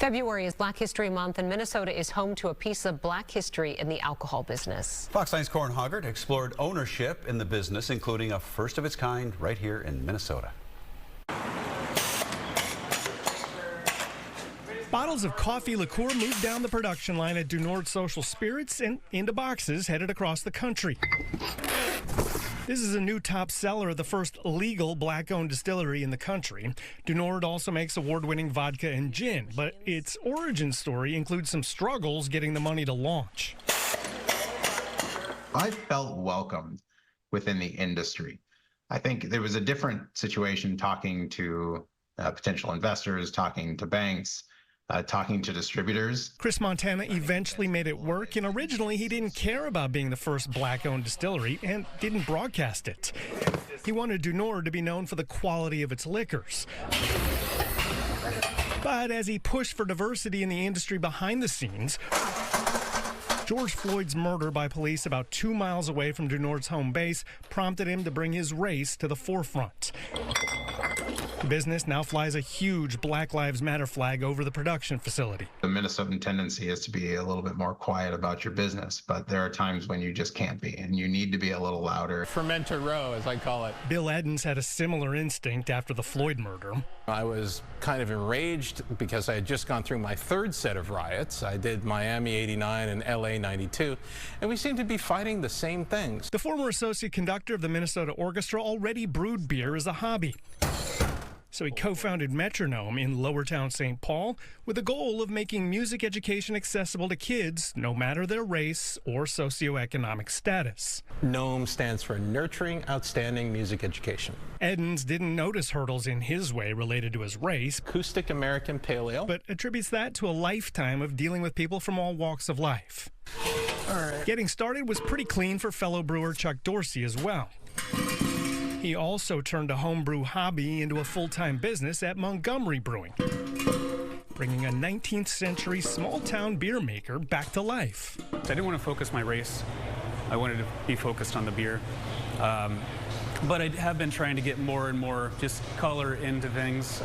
February is Black History Month, and Minnesota is home to a piece of Black history in the alcohol business. Fox 9's Corin Hoggard explored ownership in the business, including a first of its kind right here in Minnesota. Bottles of coffee liqueur moved down the production line at Du Nord Social Spirits and into boxes headed across the country. This is a new top seller of the first legal black-owned distillery in the country. Du Nord also makes award-winning vodka and gin, but its origin story includes some struggles getting the money to launch. I felt welcomed within the industry. I think there was a different situation talking to potential investors, talking to banks, talking to distributors. Chris Montana eventually made it work, and originally he didn't care about being the first black-owned distillery and didn't broadcast it. He wanted Du Nord to be known for the quality of its liquors. But as he pushed for diversity in the industry behind the scenes, George Floyd's murder by police about 2 miles away from Du Nord's home base prompted him to bring his race to the forefront. The business now flies a huge Black Lives Matter flag over the production facility. The Minnesotan tendency is to be a little bit more quiet about your business, but there are times when you just can't be, and you need to be a little louder. Fermenter row, as I call it. Bill Eddins had a similar instinct after the Floyd murder. I was kind of enraged because I had just gone through my third set of riots. I did Miami '89 and LA '92, and we seem to be fighting the same things. The former associate conductor of the Minnesota Orchestra already brewed beer as a hobby. So he co-founded Metronome in Lowertown, St. Paul, with the goal of making music education accessible to kids, no matter their race or socioeconomic status. NOME stands for Nurturing Outstanding Music Education. Eddins didn't notice hurdles in his way related to his race, Acoustic American Pale Ale, but attributes that to a lifetime of dealing with people from all walks of life. All right. Getting started was pretty clean for fellow brewer Chuck Dorsey as well. He also turned a homebrew hobby into a full-time business at Montgomery Brewing, bringing a 19th century small-town beer maker back to life. I didn't want to focus my race. I wanted to be focused on the beer. But I have been trying to get more and more just color into things.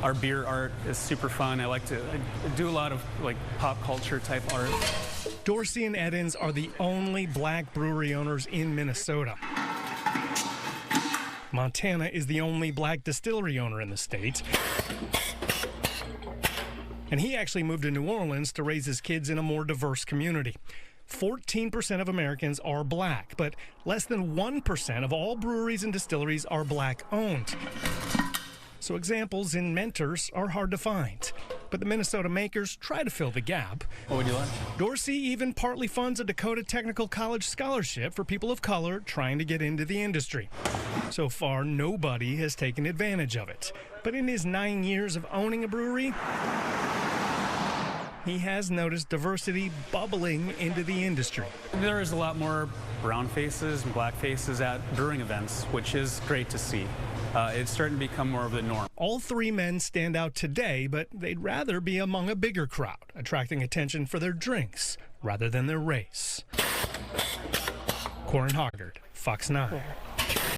Our beer art is super fun. I do a lot of like pop culture type art. Dorsey and Eddins are the only black brewery owners in Minnesota. Montana is the only black distillery owner in the state. And he actually moved to New Orleans to raise his kids in a more diverse community. 14% of Americans are black, but less than 1% of all breweries and distilleries are black-owned. So examples in mentors are hard to find. But the Minnesota makers try to fill the gap. What would you like? Dorsey even partly funds a Dakota Technical College scholarship for people of color trying to get into the industry. So far, nobody has taken advantage of it. But in his 9 years of owning a brewery, he has noticed diversity bubbling into the industry. There is a lot more brown faces and black faces at brewing events, which is great to see. It's starting to become more of the norm. All three men stand out today, but they'd rather be among a bigger crowd, attracting attention for their drinks rather than their race. Corin Hoggard, Fox 9.